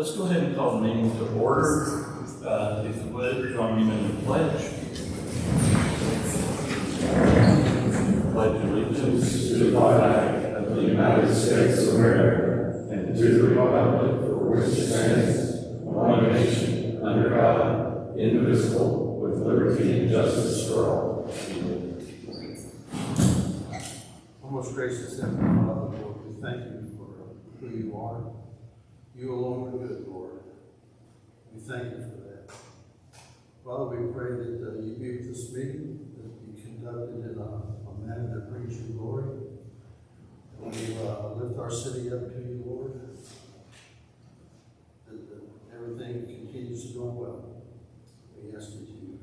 Let's go ahead and call the meeting to order. If you would, join me in the pledge. Pledge allegiance to the flag of the United States of America and to the republic for which it stands, one nation, under God, indivisible, with liberty and justice for all. Our most gracious Heavenly Father, Lord, we thank you for who you are. You alone are good, Lord. We thank you for that. Father, we pray that you be with this meeting, that be conducted in a manner that brings you glory. We lift our city up to you, Lord, that everything continues to go well. We ask that you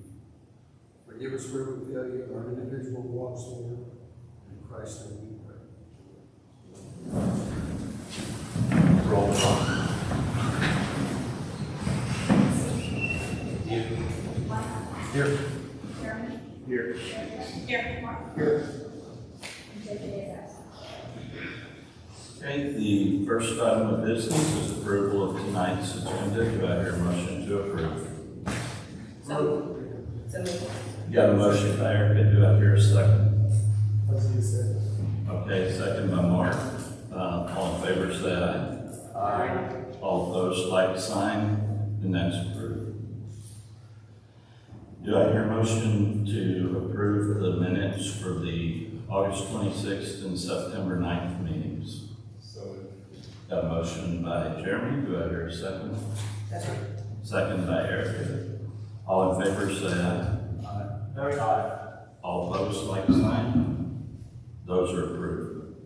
forgive us where we fail you in our individual walks, Lord. In Christ's name we pray. roll call. Here. Jeremy? Here. Here. Mark? Here. And JJ is absent. Okay, the first item of business is approval of tonight's agenda. Do I hear a motion to approve? So moved. Got a motion by Erica. Do I hear a second? As you said. Okay, second by Mark. All in favor, say aye. Aye. All opposed, like sign, and that's approved. Do I hear a motion to approve the minutes for the August 26th and September 9th meetings? Got a motion by Jeremy. Do I hear a second? Second by Erica. All in favor, say aye. Aye. All opposed, like sign. Those are approved.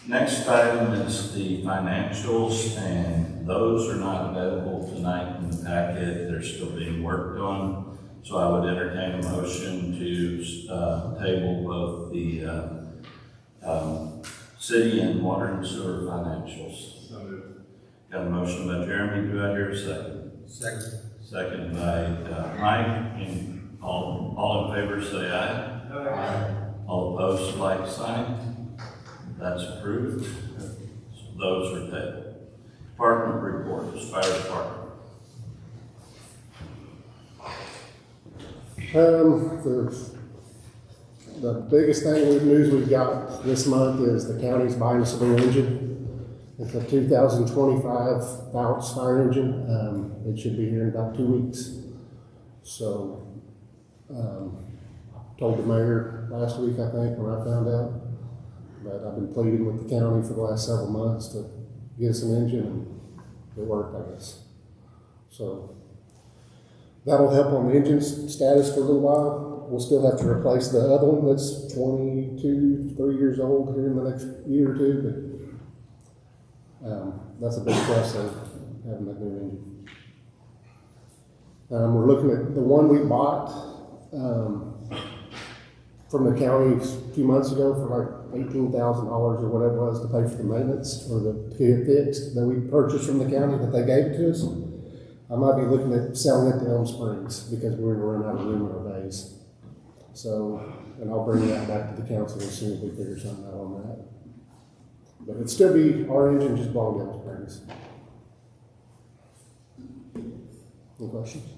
Next item is the financials, and those are not available tonight in the packet. They're still being worked on. So I would entertain a motion to table both the city and water and sewer financials. So moved. Got a motion by Jeremy. Do I hear a second? Second. Second by Mike. And all in favor say aye. Aye. All opposed, like sign. That's approved. So those are tabled. Department reports, fire department. The biggest thing of news we've got this month is the county's buying us a new engine. It's a 2025 Bounce fire engine. It should be here in about 2 weeks. So, told the mayor last week, I think, when I found out. But I've been pleading with the county for the last several months to get us an engine, and it worked, I guess. So, that'll help on the engine status for a little while. We'll still have to replace the other one that's 3 years old here in the next year or two, but that's a big plus of having that new engine. We're looking at the one we bought from the county a few months ago for like $18,000 or whatever it was to pay for the maintenance or the get fixed that we purchased from the county that they gave it to us. I might be looking at selling it to Elm Springs because we're going to run out of room in our bays. So, and I'll bring that back to the council as soon as we figure something out on that. But it'd still be our engine, just belong to Elm Springs. Any questions?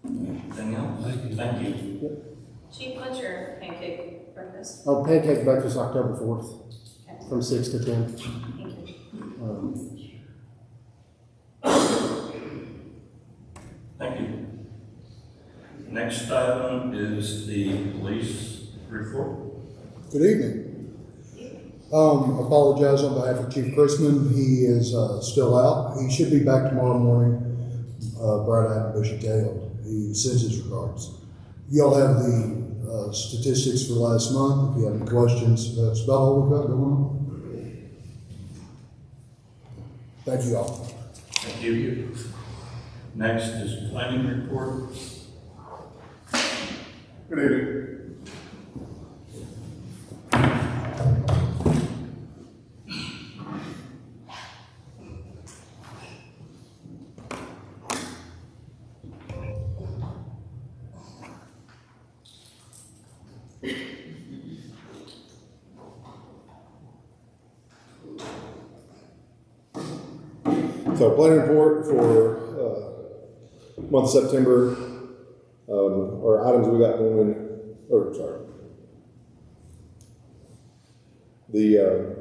Anything else? Thank you. Chief, what's your pancake breakfast? Oh, pancake breakfast October 4th Okay. from 6 to 10. Thank you. Thank you. Next item is the police report. Good evening. Apologize on behalf of Chief Chrisman. He is still out. He should be back tomorrow morning. Bright eyed and bushy tailed. He sends his regards. Y'all have the statistics for last month. If you have any questions, that's about all we've got going on. Thank you all. Thank you. Next is planning report. Good evening. So planning report for month of September, or items we got going, or sorry. The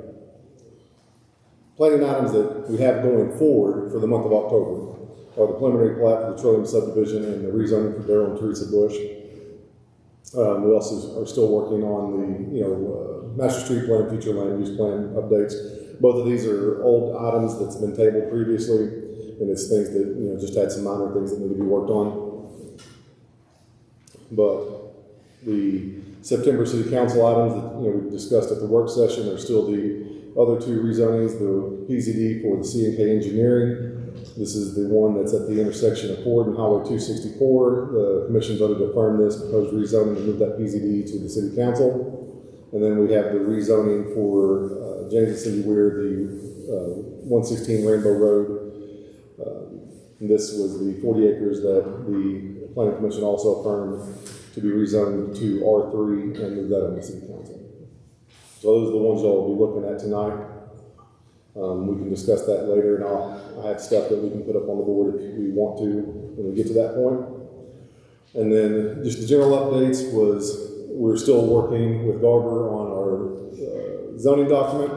planning items that we have going forward for the month of October are the preliminary plat for the Trillium subdivision and the rezoning for Darrell and Teresa Bush. We also are still working on the master street plan, future land use plan updates. Both of these are old items that's been tabled previously, and it's things that just had some minor things that need to be worked on. But the September City Council items that we discussed at the work session are still the other two rezonings, the PZD for the C&K Engineering. This is the one that's at the intersection of Ford and Highway 264. The commission voted to affirm this proposed rezoning to move that PZD to the City Council. And then we have the rezoning for James and Cindy Weir, the 116 Rainbow Road And this was the 40 acres that the planning commission also affirmed to be rezoned to R3 and move that on the city council. So those are the ones y'all will be looking at tonight. We can discuss that later, and I have stuff that we can put up on the board if we want to when we get to that point. And then just the general updates was we're still working with Garber on our zoning document.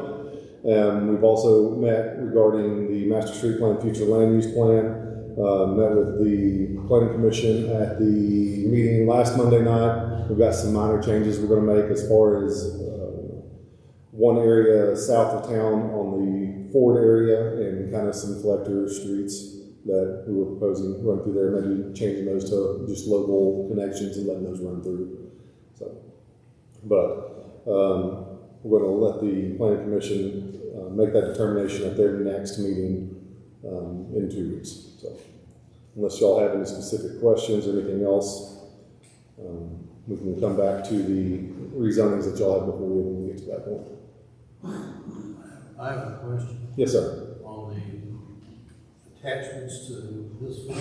We've also met regarding the master street plan, future land use plan. Met with the planning commission at the meeting last Monday night. We've got some minor changes we're going to make as far as one area south of town on the Ford area and kind of some collector streets that we were proposing run through there, maybe changing those to just local connections and letting those run through. So, but we're going to let the planning commission make that determination at their next meeting in 2 weeks. So, unless y'all have any specific questions or anything else, we can come back to the rezonings that y'all have before we even get to that point. I have a question Yes, sir. on the attachments to this one,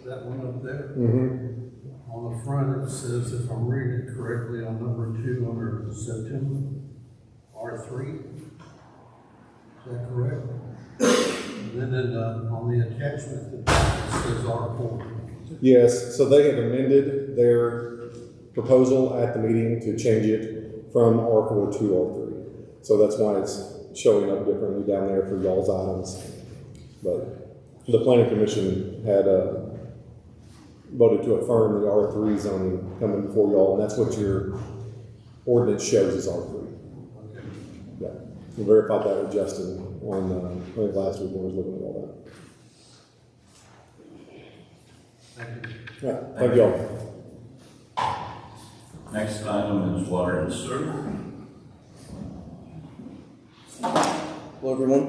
that one up there. Mm-hmm. On the front, it says, if I'm reading it correctly, on number 2 under September, R3. Is that correct? And then on the attachment, it says R4. Yes, so they had amended their proposal at the meeting to change it from R4 to R3. So that's why it's showing up differently down there for y'all's items. But the planning commission had voted to affirm the R3 zoning coming before y'all, and that's what your ordinance shows as R3. Okay. Yeah, we verified that with Justin on, I think last week when we was looking at all that. Thank you. Yeah, thank y'all. Next item is water and sewer. Hello, everyone.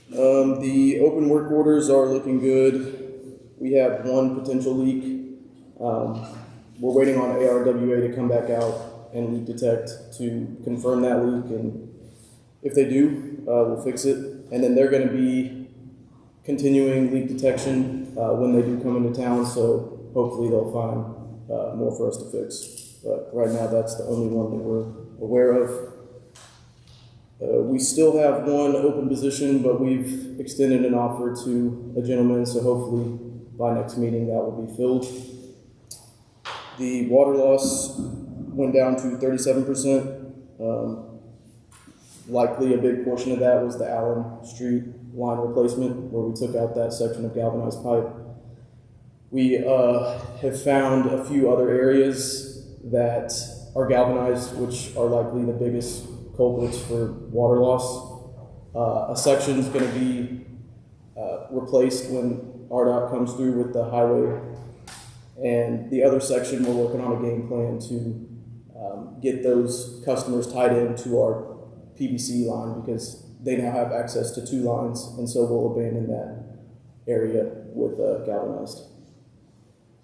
The open work orders are looking good. We have one potential leak. We're waiting on ARWA to come back out and leak detect to confirm that leak, and if they do, we'll fix it. And then they're going to be continuing leak detection when they do come into town, so hopefully they'll find more for us to fix. But right now, that's the only one that we're aware of. We still have one open position, but we've extended an offer to a gentleman, so hopefully by next meeting that will be filled. The water loss went down to 37%. Likely a big portion of that was the Allen Street line replacement, where we took out that section of galvanized pipe. We have found a few other areas that are galvanized, which are likely the biggest culprits for water loss. A section is going to be replaced when RDOT comes through with the highway, and the other section we're working on a game plan to get those customers tied into our PVC line, because they now have access to 2 lines, and so we'll abandon that area with galvanized.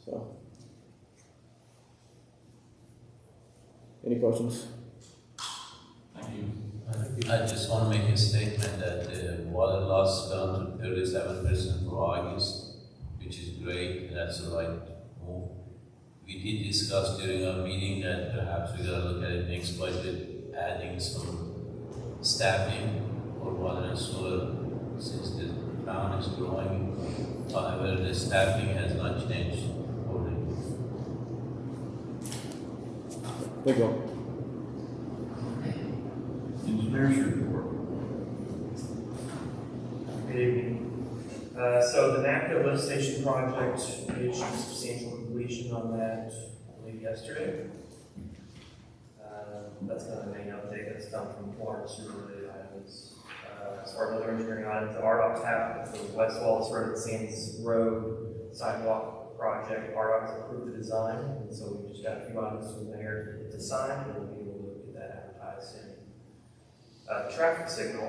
So, any questions? I just want to make a statement that the water loss down to 37% for August, which is great. That's the right move. We did discuss during our meeting that perhaps we're going to look at it next budget, adding some staffing for water and sewer since the town is growing. However, the staffing has not changed already. Thank you all. Engineers report. Good evening. So the NACA lift station project reached substantial completion on that, I believe, yesterday. That's kind of the main update that's done from water and sewer related items. As far as other engineering items, the RDOT tap for the west wall is right at Sands Road sidewalk project. RDOT has approved the design, and so we just got a few items from there to sign, and we'll be able to get that advertised soon. Traffic signal.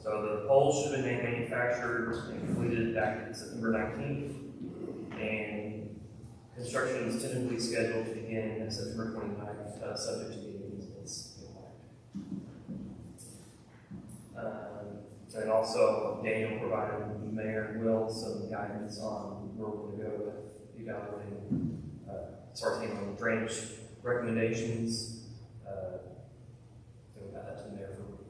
So the poles should have been manufactured and completed back in September 19th, and construction is tentatively scheduled to begin on September 29th, subject to the easements. So and also Daniel provided the mayor and Will some guidance on where we're going to go with evaluating, as far as handling drainage recommendations. So we got that to the mayor for review.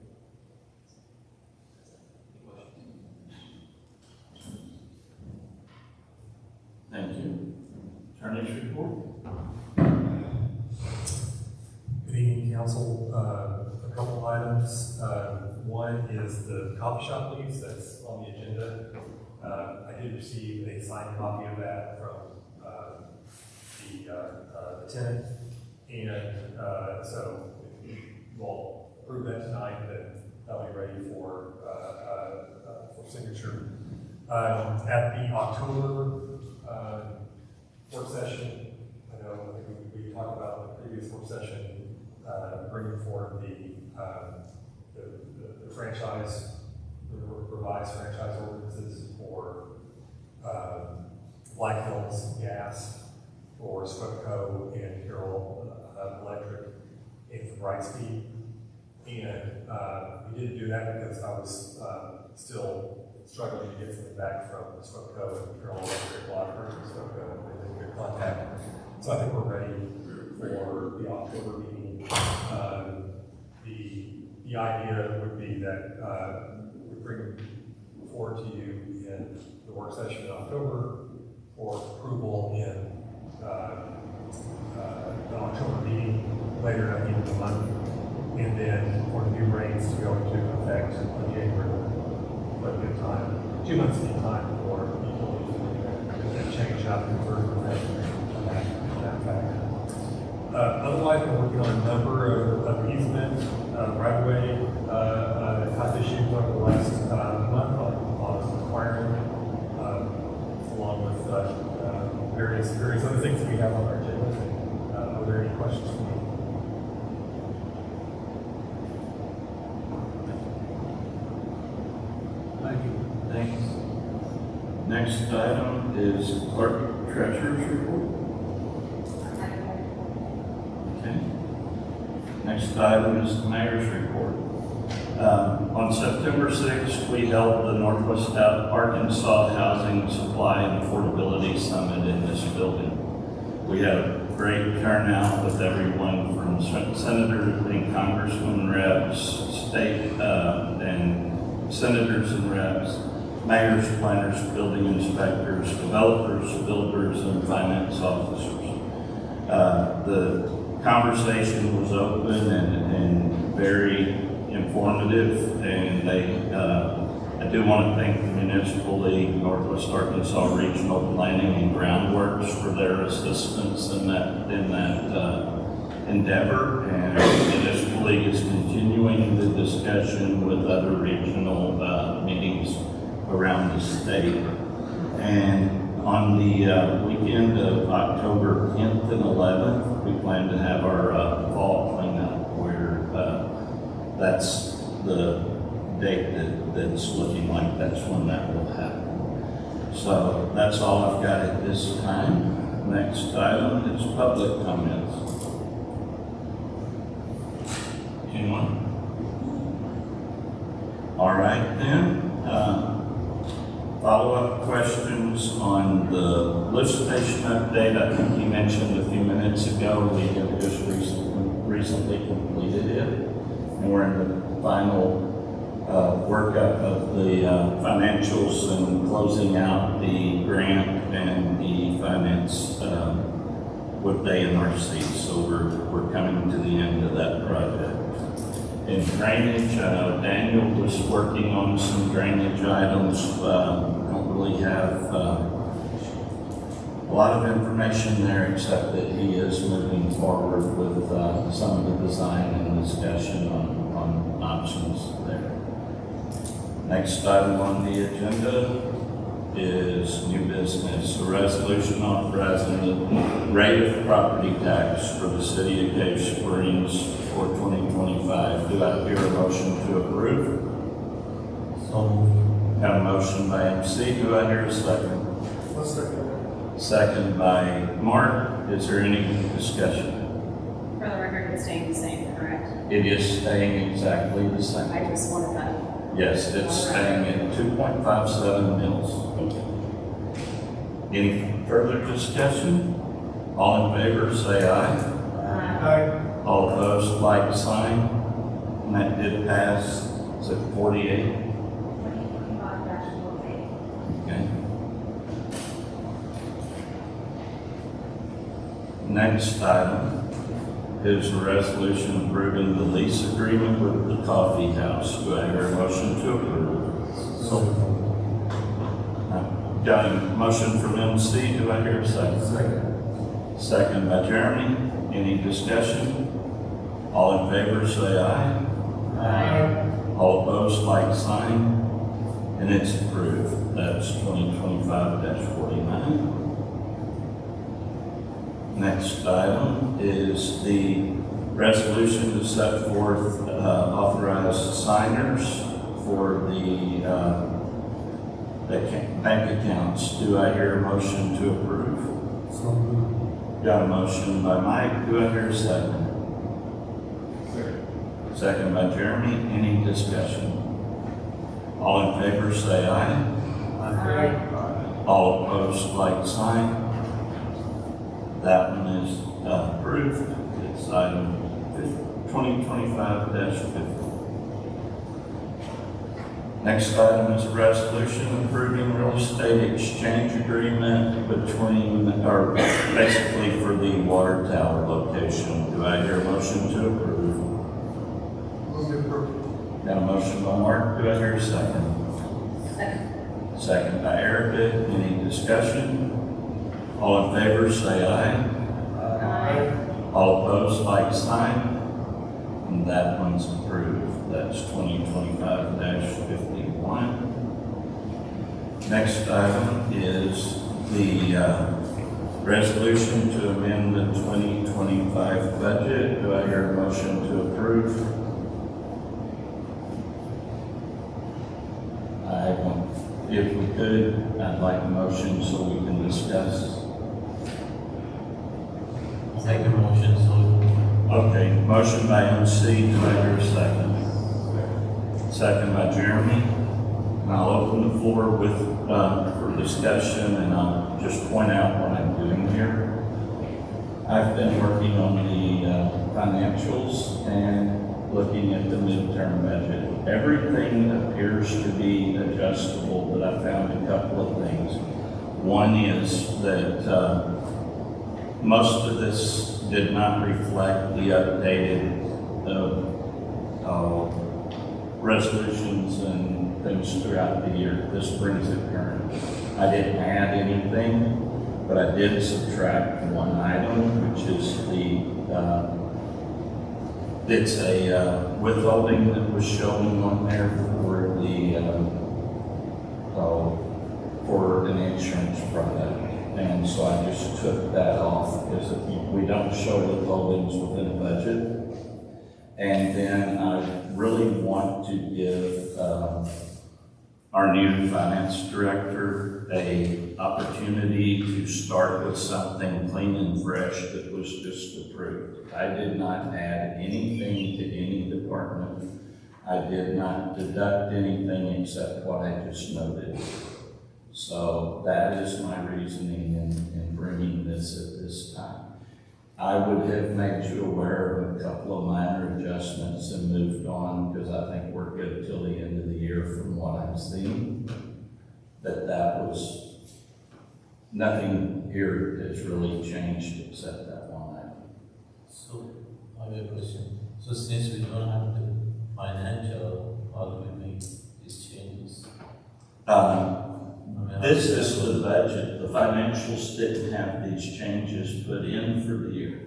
Thank you. Attorney's report? Good evening, council. A couple items. One is the coffee shop lease that's on the agenda. I did receive a signed copy of that from the tenant, and so if you all approve that tonight, then that'll be ready for signature. At the October work session, I think we talked about the previous work session, bringing forward the franchise, the revised franchise ordinances for Black Hills Gas, for Swepco and Carroll Electric, and for Brightspeed. And we didn't do that because I was still struggling to get something back from Swepco and Carroll Electric. A lot of persons Swepco, they didn't get contact. So I think we're ready for the October meeting. The idea would be that we bring forward to you in the work session in October for approval in the October meeting later at the end of the month, and then for the new rates to go into effect on January. But good time, 2 months lead time for utilities to change out the conversion on that factor. Otherwise, we're working on a number of easement, right-of-way type issues over the last month on acquiring, along with various other things that we have on our agenda. Are there any questions for me? Thank you. Thanks. Next item is clerk treasurer's report. Okay. Next item is the mayor's report. On September 6th, we held the Northwest Arkansas Housing Supply and Affordability Summit in this building. We had a great turnout with everyone from senators and congressmen, reps, state and senators and reps, mayors, planners, building inspectors, developers, builders, and finance officers. The conversation was open and very informative, and I do want to thank the Municipal League, Northwest Arkansas Regional Planning and Groundworks for their assistance in that endeavor. And the Municipal League is continuing the discussion with other regional meetings around the state. And on the weekend of October 10th and 11th, we plan to have our fall cleanup, where that's the date that's looking like that's when that will happen. So that's all I've got at this time. Next item is public comments. Anyone? All right then. Follow-up questions on the lift station update. I think you mentioned a few minutes ago, we have just recently completed it. And we're in the final workup of the financials and closing out the grant and the finance with ANRC. So we're coming to the end of that project. In drainage, Daniel was working on some drainage items. Don't really have a lot of information there, except that he is moving forward with some of the design and discussion on options there. Next item on the agenda is new business, a resolution authorizing the rate of property tax for the city of Cave Springs for 2025. Do I hear a motion to approve? So moved. Got a motion by MC. Do I hear a second? One second. Second by Mark. Is there any discussion? For the record, it's staying the same, correct? It is staying exactly the same. I just wanted that. Yes, it's staying at 2.57 mils. Thank you. Any further discussion? All in favor, say aye. Aye. All opposed, like sign. And that did pass. Is it 48? 2025-48. Okay. Next item is a resolution approving the lease agreement with the coffee house. Do I hear a motion to approve? Got a motion from MC. Do I hear a second? Second. Second by Jeremy. Any discussion? All in favor, say aye. Aye. All opposed, like sign. And it's approved. That's 2025-49. Next item is the resolution to set forth authorized signers for the bank accounts. Do I hear a motion to approve? So moved. Got a motion by Mike. Do I hear a second? Second by Jeremy. Any discussion? All in favor, say aye. Aye. All opposed, like sign. That one is approved. It's item 2025-50. Next item is a resolution approving real estate exchange agreement between, or basically for the water tower location. Do I hear a motion to approve? Move to approve. Got a motion by Mark. Do I hear a second? Second. Second by Erica. Any discussion? All in favor, say aye. Aye. All opposed, like sign. And that one's approved. That's 2025-51. Next item is the resolution to amend the 2025 budget. Do I hear a motion to approve? If we could, I'd like a motion so we can discuss. Second motion, so Okay, motion by MC, do I hear a second? Second by Jeremy. And I'll open the floor with, for discussion, and I'll just point out what I'm doing here. I've been working on the financials and looking at the midterm budget. Everything appears to be adjustable, but I found a couple of things. One is that most of this did not reflect the updated resolutions and things throughout the year. This brings it current. I didn't add anything, but I did subtract one item, which is it's a withholding that was showing on there for the for an insurance product. And so I just took that off because we don't show withholdings within a budget. And then I really want to give our new finance director a opportunity to start with something clean and fresh that was just approved. I did not add anything to any department. I did not deduct anything except what I just noted. So that is my reasoning in bringing this at this time. I would have made you aware of a couple of minor adjustments and moved on because I think we're good till the end of the year from what I'm seeing. But that was, nothing here has really changed except that one item. So, I have a question. So since we don't have the financial, how do we make these changes? This is the budget. The financials didn't have these changes put in for the year.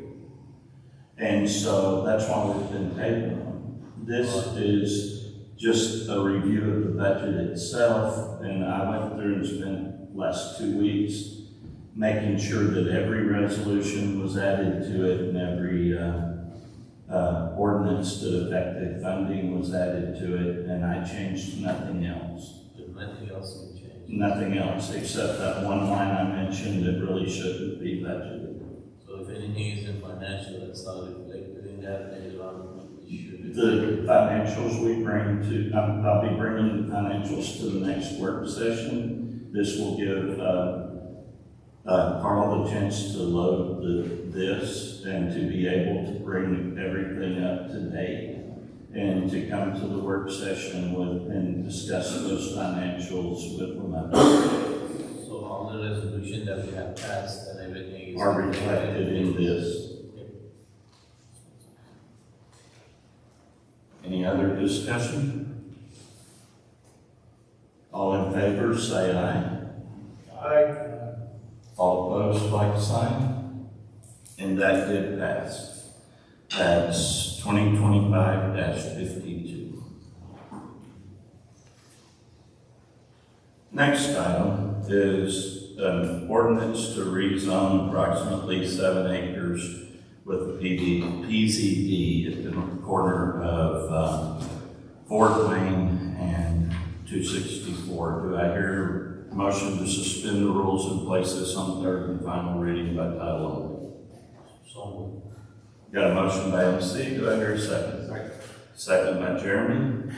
And so that's why we've been tabling them. This is just a review of the budget itself, and I went through and spent the last 2 weeks making sure that every resolution was added to it and every ordinance that affected funding was added to it, and I changed nothing else. Nothing else will change. Nothing else except that one line I mentioned that really shouldn't be budgeted. So if anything is in financial, that's not reflected in that later on. The financials we bring to, I'll be bringing the financials to the next work session. This will give Carl the chance to load this and to be able to bring everything up to date and to come to the work session and discuss those financials with them. So all the resolution that we have passed and everything is. Are reflected in this. Any other discussion? All in favor, say aye. Aye. All opposed, like sign. And that did pass. That's 2025-52. Next item is an ordinance to rezone approximately 7 acres with the PZD at the corner of Fort Wayne and 264. Do I hear a motion to suspend the rules and place this on third and final reading by title only? So Got a motion by MC. Do I hear a second? Second. Second by Jeremy.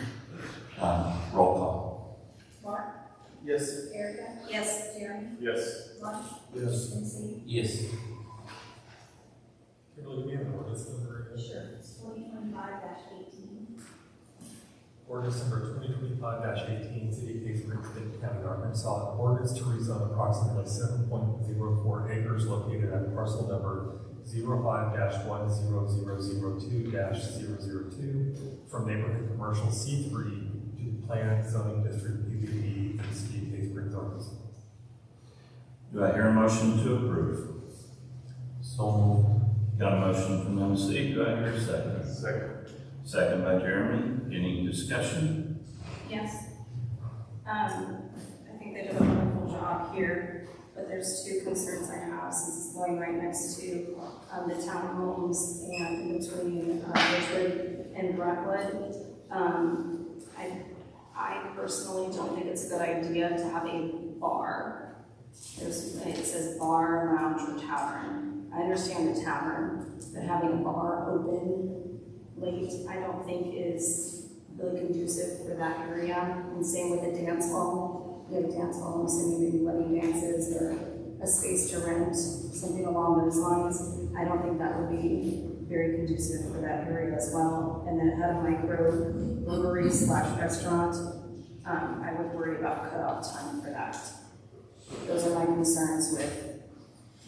Roll call. Mark? Yes. Erica? Yes. Jeremy? Yes. Ron? Yes. MC? yes. Sure. It's 2025-18. Ordinance number 2025-18, City of Cave Springs, Benton County, Arkansas, an ordinance to rezone approximately 7.04 acres located at parcel number 05-10002-002 from neighborhood commercial C3 to the planned zoning district PDD for the City of Cave Springs, Arkansas. Do I hear a motion to approve? So moved. Got a motion from MC. Do I hear a second? Second. Second by Jeremy. Any discussion? Yes. I think they did a wonderful job here, but there's two concerns I have since it's going right next to the townhomes and in between Ridgewood and Brentwood. I personally don't think it's a good idea to have a bar. It says bar, lounge, or tavern. I understand the tavern, but having a bar open late, I don't think is really conducive for that area. And same with the dance hall. You have a dance hall, I'm assuming maybe wedding dances or a space to rent, something along those lines. I don't think that would be very conducive for that area as well. And then have a micro brewery / restaurant, I would worry about cutoff time for that. Those are my concerns with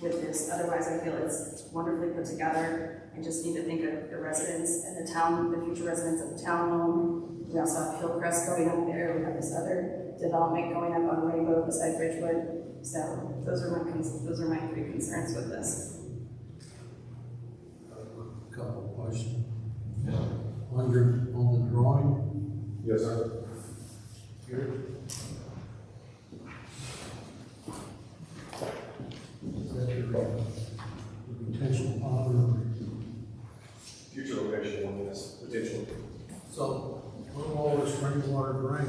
this. Otherwise, I feel it's wonderfully put together. I just need to think of the residents and the town, the future residents of the townhome. We also have Hillcrest going up there. We have this other development going up on Rainbow beside Ridgewood. So those are my three concerns with this. A couple of questions. On the drawing, Yes, sir. here. Is that the retention pond? Future location on this, potentially. So, where will all this rainwater drain?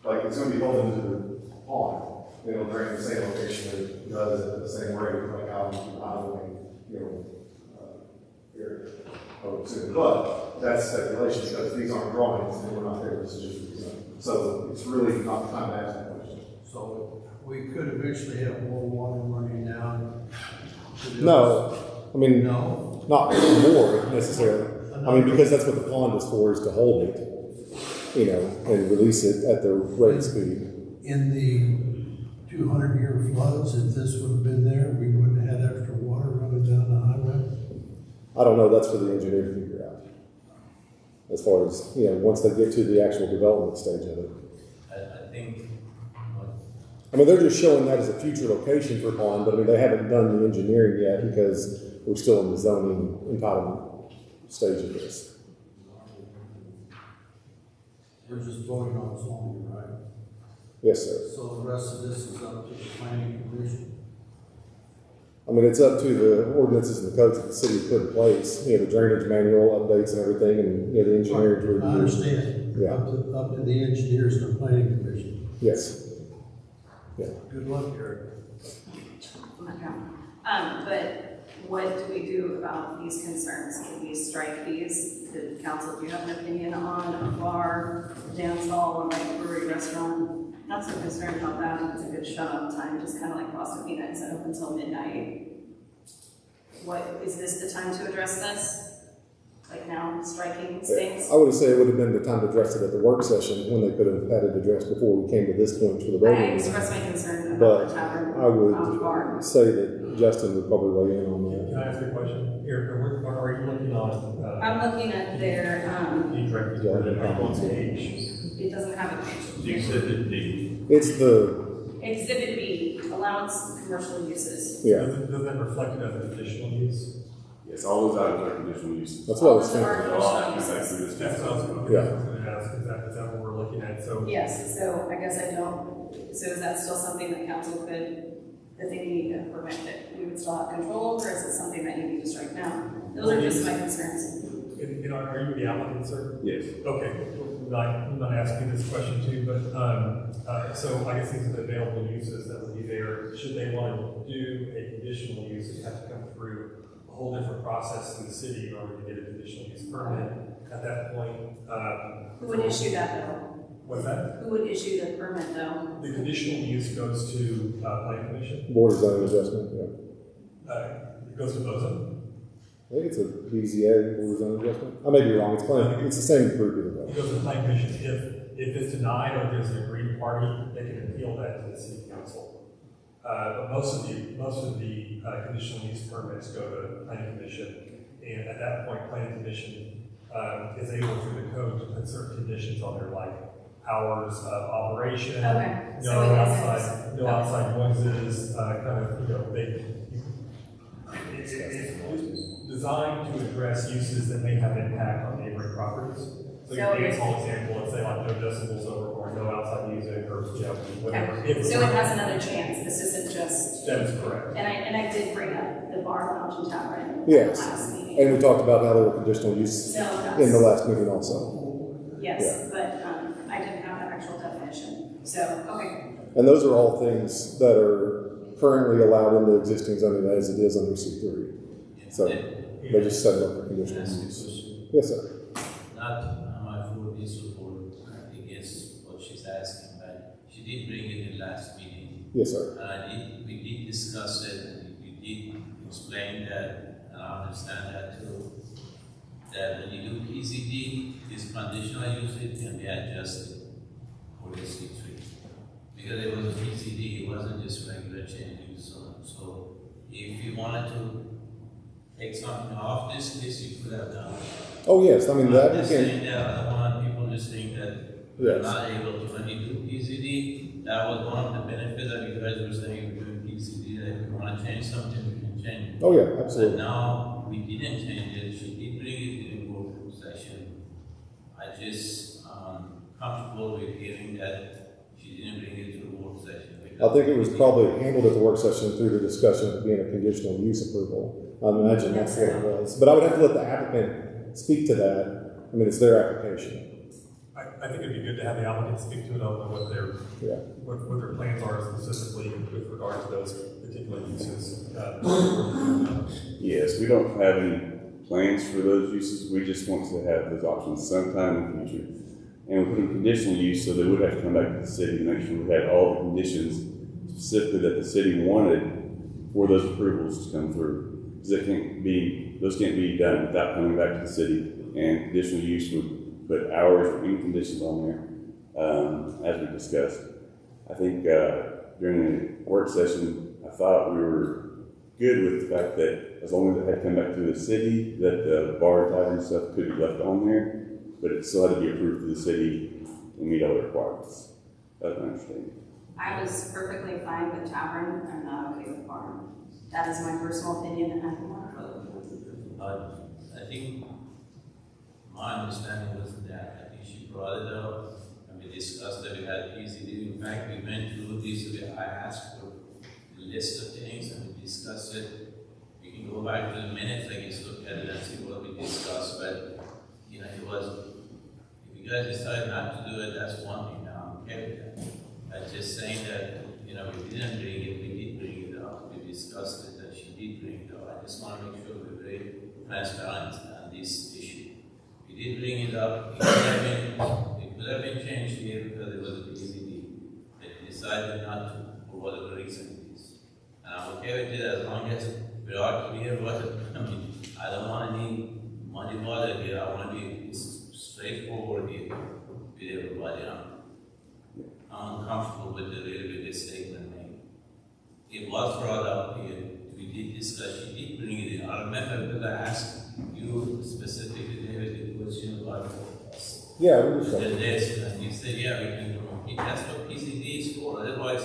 Like, it's gonna be holding to the pond, it'll drain the same location that it does at the same rate, like out in, area. Oh, soon. But that's speculation, because these aren't drawings, and we're not there, this is just, so it's really not the time to ask that question. So, we could eventually have more water running down to the No, I mean, No? not more necessarily. I mean, because that's what the pond is for, is to hold it, and release it at the rate speed. In the 200-year floods, if this would have been there, we wouldn't have had extra water running down the highway? I don't know, that's for the engineer to figure out. As far as, once they get to the actual development stage of it. I think I mean, they're just showing that as a future location for pond, but I mean, they haven't done the engineering yet because we're still in the zoning entitlement stage of this. We're just voting on zoning, right? Yes, sir. So the rest of this is up to the planning commission? I mean, it's up to the ordinances and the codes that the city put in place, the drainage manual updates and everything, and, the engineering to review. I understand. Yeah. Up to the engineers and the planning commission. Yes. Yeah. Good luck, Eric. But what do we do about these concerns? Can we strike these? Did council, do you have an opinion on a bar, dance hall, a light brewery restaurant? Not so concerned about that, it's a good shut-up time, just kind of like Boston Peanuts, it's open until midnight. What, is this the time to address this? Like now, striking these things? I would say it would have been the time to address it at the work session when they could have had it addressed before we came to this point for the I voting. expressed my concern But about the tavern, I would bar. say that Justin would probably weigh in on that. Can I ask you a question? Erica, are you looking on, I'm looking at their, you directed to the page? it doesn't have a page. Exhibit D. It's the, Exhibit B, allowance commercial uses. yeah, Does that reflect it as a conditional use? Yes, all those items are conditional uses. that's what I was All those are thinking. They'll all conditional come back uses. through this That's what I was council. going to ask, is that what we're looking at? So, Yes, so I guess I don't, so is that still something that council could, that they need a permit that we would still have control over, or is it something that you need to strike now? Those are just my concerns. are you the applicant, sir? Yes. Okay, I'm not asking this question too, but, so I guess these are the available uses that would be there. Should they want to do a conditional use, it have to come through a whole different process through the city in order to get a conditional use permit. At that point, Who would issue that though? what's that? Who would issue the permit though? The conditional use goes to, planning commission, Board of Zoning Adjustment, yeah. it goes to BOZA. I think it's a BZA, Board of Zoning Adjustment. I may be wrong, it's the same group either way. It goes to the planning commission. If it's denied or there's an agreed party, they can appeal that to the city council. But most of the conditional use permits go to planning commission, and at that point, planning commission is able through the code to put certain conditions on there, like hours of operation, Okay, no so it outside, is- outside noises, kind of, it's designed to address uses that may have impact on neighboring properties. So So give if- a small example, let's say like no decibels over, or no outside music, or, whatever. Okay, so it has another chance, this isn't just, That is correct. and I did bring up the bar, lounge, and tavern Yes. last meeting. And we talked about how there were conditional use So that's. in the last meeting also. Yes, but, I didn't have the actual definition, so, okay. And those are all things that are currently allowed in the existing zoning as it is under C3. So they just set it up for conditional use. Yes, sir. Not my full support against what she's asking, but she did bring it in last meeting. Yes, sir. We did discuss it, and we did explain that, and I understand that too. That when you do PZD, this conditional usage can be adjusted for the C3. Because it was a PZD, it wasn't just regular change use zone. So if you wanted to take something off this list, you could have done it. Oh, yes, I mean, that, I'm just again, saying that I don't want people just think that we're Yes. not able to, when you do PCD, that was one of the benefits that you guys were saying you're doing PCD, that if you wanna change something, we can change it. oh, yeah, But absolutely. now, we didn't change it, she did bring it in work session. I just, comfortable with hearing that she didn't bring it to the work session. I think it was probably handled at the work session through the discussion of being a conditional use approval. I imagine that's what it was. But I would have to let the applicant speak to that. I mean, it's their application. I think it'd be good to have the applicant speak to it on what their, Yeah. what their plans are specifically with regard to those particular uses. Yes, we don't have any plans for those uses. We just want to have those options sometime in the future. And we put in conditional use so they would have to come back to the city to make sure we had all the conditions specifically that the city wanted for those approvals to come through. Because those can't be done without coming back to the city. And conditional use would put hours or any conditions on there, as we discussed. I think during the work session, I thought we were good with the fact that as long as it had come back through the city, that the bar and tavern stuff could be left on there, but it still had to be approved through the city and meet all the requirements. That's my understanding. I was perfectly fine with tavern, I'm not okay with bar. That is my personal opinion, and I'm not I think my understanding was that, I think she brought it up, and we discussed that we had PCD. In fact, we went through this, I asked for a list of things, and we discussed it. We can go back to the minutes, I guess, look at it and see what we discussed, but, it was, if you guys decide not to do it, that's one thing, now I'm okay with that. I'm just saying that, we didn't bring it, we did bring it up, we discussed it, that she did bring it up. I just want to make sure we're very transparent on this issue. We did bring it up, it could have been changed here because it was a PCD. They decided not to, for whatever reason it is. And I'm okay with it as long as we are clear what, I mean, I don't want any muddy water here, I want to be straightforward here with everybody. I'm uncomfortable with the statement made. It was brought up here, we did discuss, you did bring it in. I remember that I asked you specifically, David, the question about Yeah, we just. the list, and you said, yeah, we can repeat, that's what PCD is for, otherwise,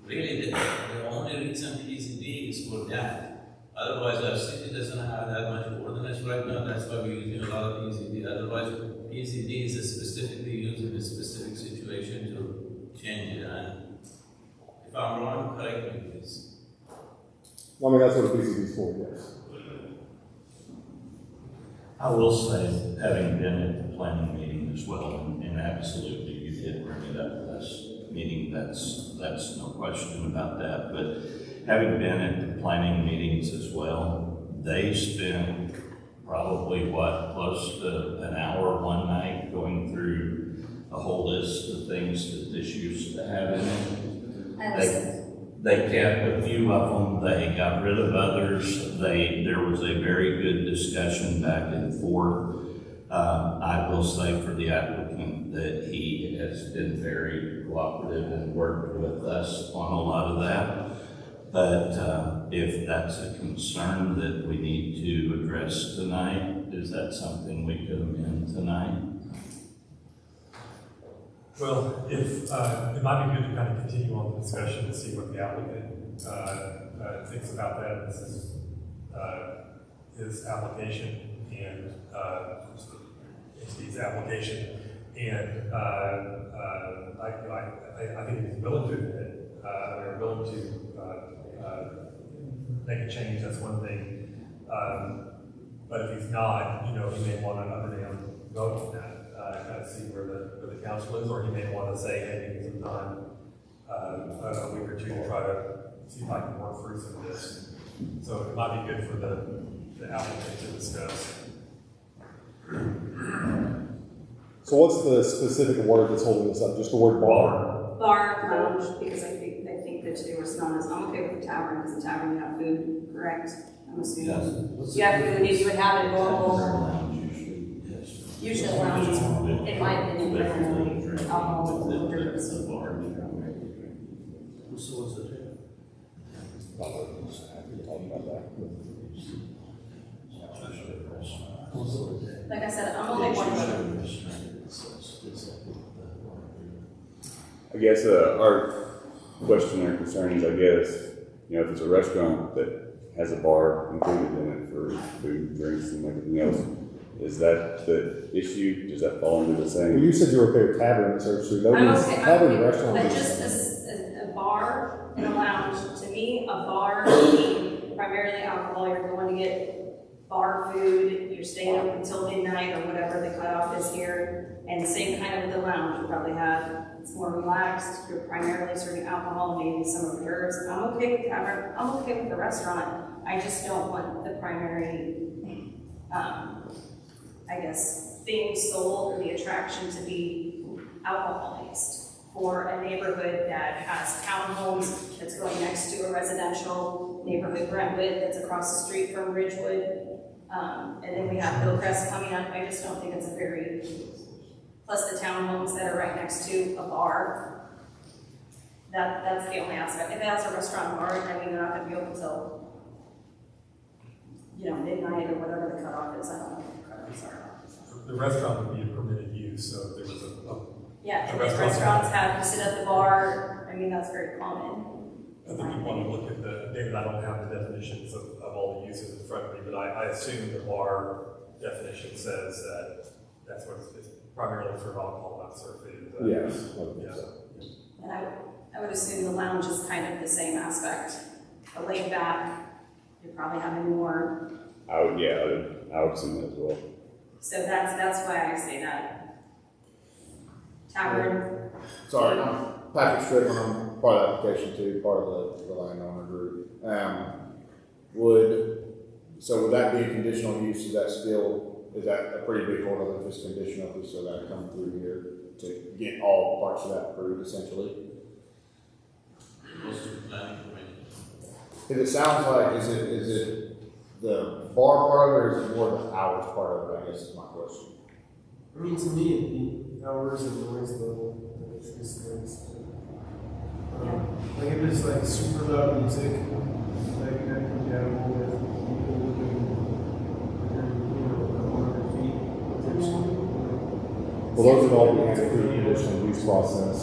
really, the only reason PCD is for that. Otherwise, our city doesn't have that much ordinance right now, that's why we're using a lot of PCD. Otherwise, PCD is specifically used in a specific situation to change it. And if I'm wrong, correct me, please. I mean, that's what a PCD is for, yes. I will say, having been at the planning meeting as well, and absolutely, you did bring it up last meeting, that's no question about that, but having been at the planning meetings as well, they spent probably, close to an hour one night going through a whole list of things that this used to have in it. They kept a few of them, they got rid of others, there was a very good discussion back and forth. I will say for the applicant that he has been very cooperative and worked with us on a lot of that. But if that's a concern that we need to address tonight, is that something we could amend tonight? Well, if, it might be good to kind of continue on the discussion and see what the applicant thinks about that. This is his application and his application, and I think he's willing to admit, they're willing to make a change. That's one thing. But if he's not, he may want an up or down vote on that. Kind of see where the council is, or he may want to say, hey, give me some time, a week or two to try to see if I can work through some of this. So it might be good for the applicant to discuss. So what's the specific word that's holding this up? Just the word bar? Bar, lounge, because I think the two are synonymous. I'm okay with the tavern, because the tavern, you have food, correct? I'm assuming. Yes. You have food, if you would have a normal, Lounge usually, yes. usually lounge, in my opinion, primarily alcohol and drinks. So what's it? Like I said, I'm only one vote. I guess our question or concern is, I guess, if it's a restaurant that has a bar included in it for food, drinks, and everything else, is that the issue? Does that fall into the Well, same? you said you were okay with tavern and service. I'm okay, Tavern restaurant. but just a bar and a lounge, to me, a bar would be primarily alcohol. You're going to get bar food, you're staying up until midnight or whatever the cutoff is here. And same kind of with the lounge, you probably have, it's more relaxed, you're primarily serving alcohol, maybe some hors d'oeuvres. I'm okay with tavern, I'm okay with the restaurant. I just don't want the primary, thing sold or the attraction to be alcohol-based for a neighborhood that has townhomes that's going next to a residential neighborhood, Brentwood, that's across the street from Ridgewood. And then we have Hillcrest coming up. I just don't think it's a very, plus the townhomes that are right next to a bar. That's the only aspect. If it has a restaurant bar, I mean, they're not gonna be open till, midnight or whatever the cutoff is. I don't know what the cutoffs are. The restaurant would be a permitted use, so if there was Yeah, a and if restaurant. restaurants have, you sit at the bar, I mean, that's very common. I think you want to look at David, I don't have the definitions of all the uses in front of me, but I assume the bar definition says that that's what it's primarily for alcohol, not serve food. Yes. Yeah. And I would assume the lounge is kind of the same aspect. A laid back, you're probably having more. I would assume that as well. So that's why I say that. Tavern. Sorry, I'm Patrick Strickland. I'm part of the application too, part of the landowner group. would that be a conditional use? Is that a pretty big hold if it's conditional, if we still gotta come through here to get all parts of that approved essentially? Goes to planning commission. Cause it sounds like, is it the bar part of it, or is it more the hours part of it, I guess is my question. I mean, to me, it'd be hours and noise level, which is things. Like if it's like super loud music, like I can gamble with people living within, 100 feet potentially. Well, those would all be handled through the conditional use process.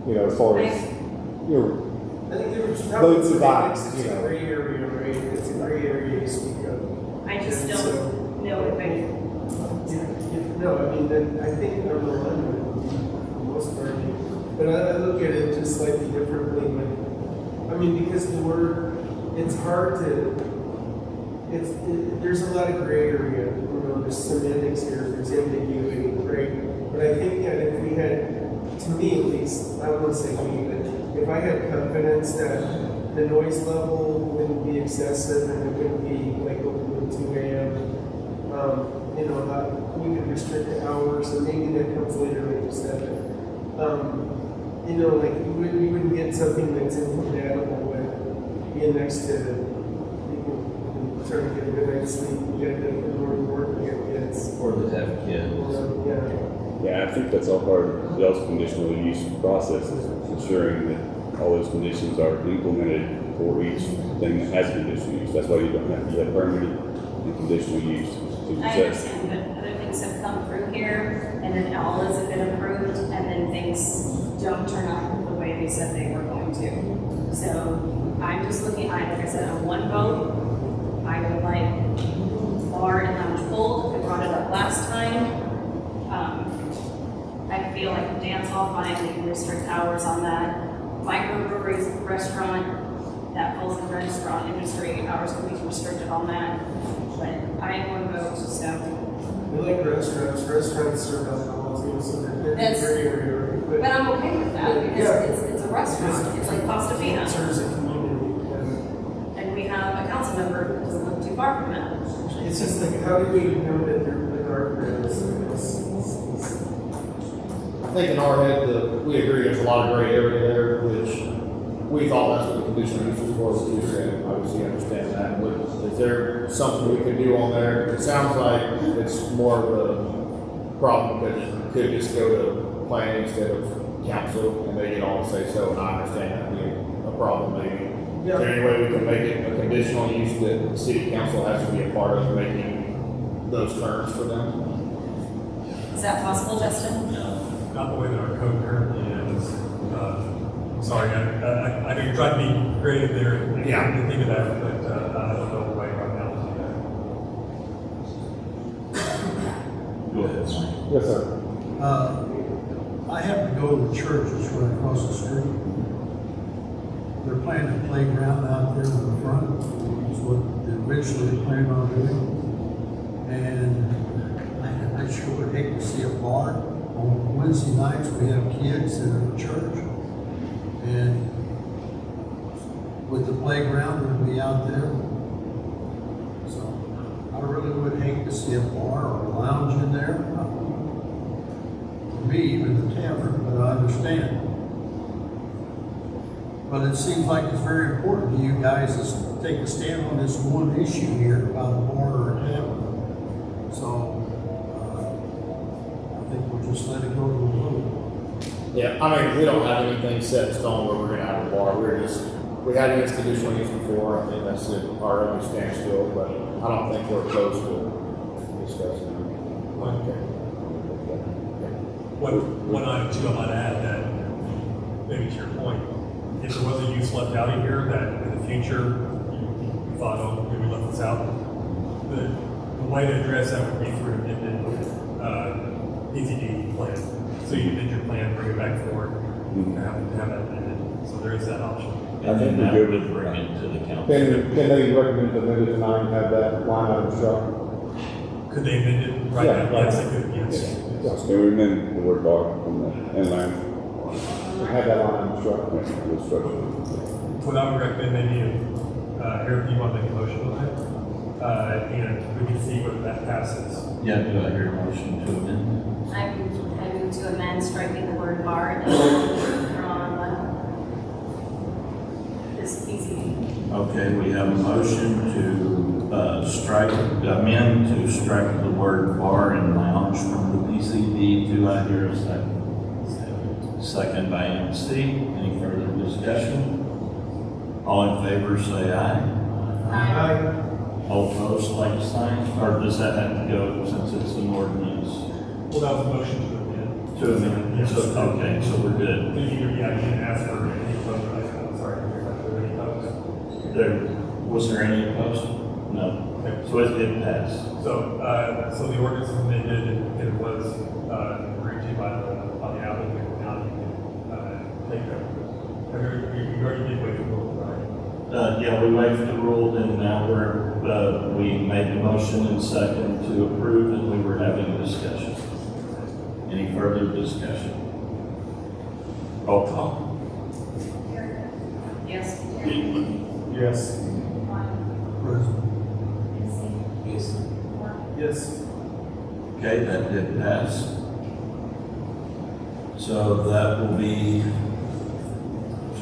As far as, I think there was those probably divides, it's a gray area, right? It's a gray area you speak of. I just And don't so- know if I, No, I mean, I think number one would be for most part, but I look at it just slightly differently. Because the word, it's hard to, there's a lot of gray area, there's semantics here, there's ambiguity, right? But I think that if we had, to me at least, I won't say me, but if I had confidence that the noise level wouldn't be excessive and it wouldn't be like open to 2 a.m., we could restrict the hours, and maybe that comes later, like you said. You wouldn't get something that's incompatible with being next to people trying to get a good night's sleep, get in order to work and get kids. Or that have kids. Yeah, I think that's all part of those conditional use processes, ensuring that all those conditions are implemented for each thing that has conditional use. That's why you have permitted and conditional use. I understand, but other things have come through here, and then all has been approved, and then things don't turn out the way they said they were going to. So I'm just looking, like I said, on one vote, I would like bar and lounge hold. I brought it up last time. I feel like dance hall, fine, we can restrict hours on that. Microbreweries, restaurant, that falls in restaurant industry, hours can be restricted on that. But I am one vote, so. We like restaurants serve alcohol too, so they're That's- very area. But I'm okay with that because it's a restaurant, it's like Costa It Fina. serves a community. And we have a council member who doesn't live too far from that. It's just like, how do we know that they're the guardrails? I think in our head, we agree there's a lot of gray area there, which we thought that's what the conditional use was for, as you said, obviously understand that. But is there something we could do on there? It sounds like it's more of a problem because it could just go to planning instead of council, and they get all to say so, and I understand that being a problem maybe. Is there any way we can make it a conditional use that the city council has to be a part of making those terms for them? Is that possible, Justin? Not the way that our code currently is. Sorry, I know you're trying to be creative there and think of that, but I don't know the way right now to do that. Go ahead, Mike. Yes, sir. I happen to go to the church that's right across the street. They're planning a playground out there in the front, is what they originally planned on doing. And I sure would hate to see a bar. On Wednesday nights, we have kids that are in church. And with the playground, they'll be out there. So I really would hate to see a bar or a lounge in there. For me, even the tavern, but I understand. But it seems like it's very important to you guys to take a stand on this one issue here about a bar or a tavern. So I think we'll just let it go to a vote. Yeah, I mean, we don't have anything set in stone where we're gonna have a bar, we had against conditional use before, I think that's our only standstill, but I don't think we're close to discussing it. One item too, I might add that, maybe to your point, if there was a use left out of here that in the future you thought, oh, maybe we left this out, the way to address that would be through an amended PTD plan. So you amend your plan, bring it back forward, and have that amended. So there is that option. I think that we're would good. bring it to the council. Can they recommend to amend it tonight and have that line item struck? Could they amend it right Yeah, now? right. Yes, they could, yes. Can we amend the word bar from the inland? Have that line item struck? Construction. What I would recommend maybe Eric, you want to make a motion on that? And we can see whether that passes. Yeah, do I hear a motion to amend? I move to amend striking the word bar and from this PCD. Okay, we have a motion to amend to strike the word bar and lounge from the PCD. Do I hear a second? Second by MC. Any further discussion? All in favor say aye. Aye. All opposed, like sign, or does that have to go since it's an ordinance? Well, that was a motion to amend. To amend, Yes. okay, so we're good. Yeah, you didn't ask for any vote, I'm sorry, any votes? Was there any opposed? No. Okay. So it did pass. So the ordinance was amended and it was, agreed to by the applicant. Now you can, take that. You already did wait for the vote, right? Yeah, we waived the rule, and now we made the motion and second to approve, and we were having a discussion. Any further discussion? Roll call. Erica? Yes. Jeremy? Yes. Mike? MC? Yes. Mark? Yes. Okay, that did pass. So that will be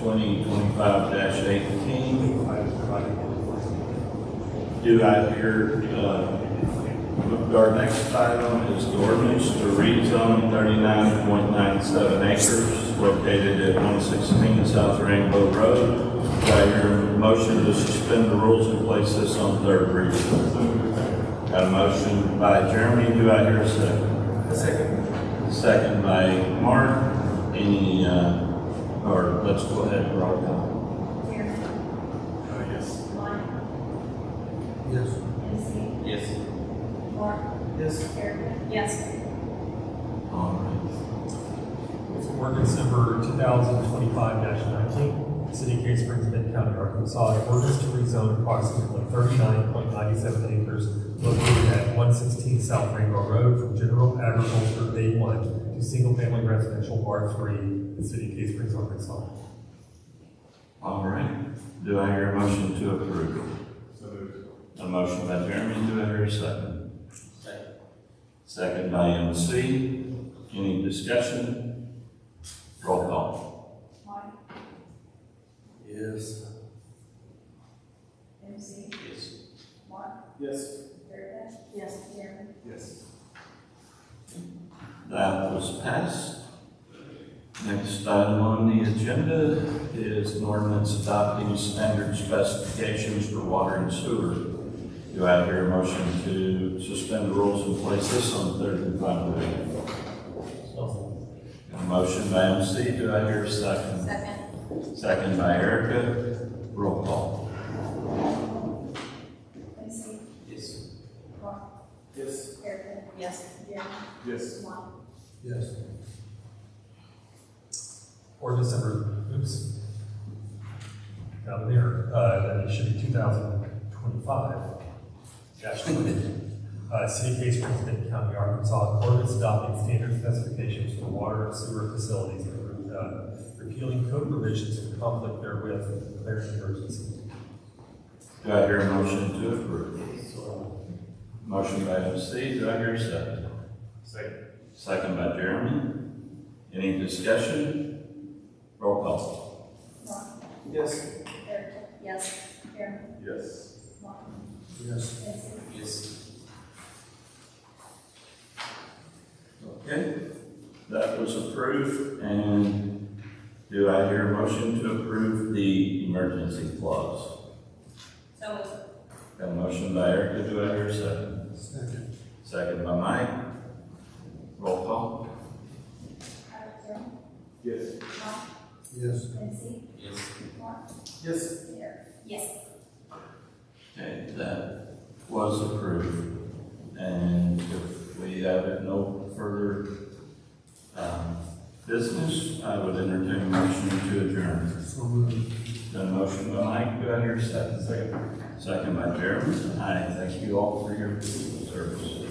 2025-18. Do I hear, our next item is the ordinance to rezone 39.97 acres located at 116 South Rainbow Road. Do I hear a motion to suspend the rules and place this on third reading? Got a motion by Jeremy. Do I hear a second? A second. Second by Mark. Any, or let's go ahead and roll call. Jeremy? Yes. Mike? Yes. MC? Yes. Mark? Yes. Erica? Yes. All right. It's ordinance number 2025-19. City of Cave Springs, Benton County, Arkansas, an ordinance to rezone approximately 39.97 acres located at 116 South Rainbow Road from general agriculture A1 to single-family residential R3 in the City of Cave Springs, Arkansas. All right. Do I hear a motion to approve? So moved. A motion by Jeremy. Do I hear a second? Second. Second by MC. Any discussion? Roll call. Mike? Yes. MC? Yes. Mark? Yes. Erica? Yes. Jeremy? Yes. That was passed. Next item on the agenda is an ordinance adopting standard specifications for water and sewer. Do I hear a motion to suspend the rules and place this on third and final reading? A motion by MC. Do I hear a second? Second. Second by Erica. Roll call. MC? Yes. Mark? Yes. Erica? Yes. Jeremy? Yes. Mike? Yes. Ordinance number, down there, that it should be 2025. City of Cave Springs, Benton County, Arkansas, ordinance adopting standard specifications for water and sewer facilities, repealing code provisions in conflict therewith, and declaring an emergency. Do I hear a motion to approve? Motion by MC. Do I hear a second? Second. Second by Jeremy. Any discussion? Roll call. Mark? Yes. Erica? Yes. Jeremy? Yes. Mike? Yes. MC? Yes. Okay, that was approved, and do I hear a motion to approve the emergency clause? So moved. Got a motion by Erica. Do I hear a second? Second. Second by Mike. Roll call. Jeremy? Yes. Mike? Yes. MC? Yes. Mark? Yes. Erica? Yes. Okay, that was approved, and if we have no further business, I would entertain a motion to adjourn. So moved. Done motion by Mike, do I hear a second? Second by Jeremy. Thank you all for your service.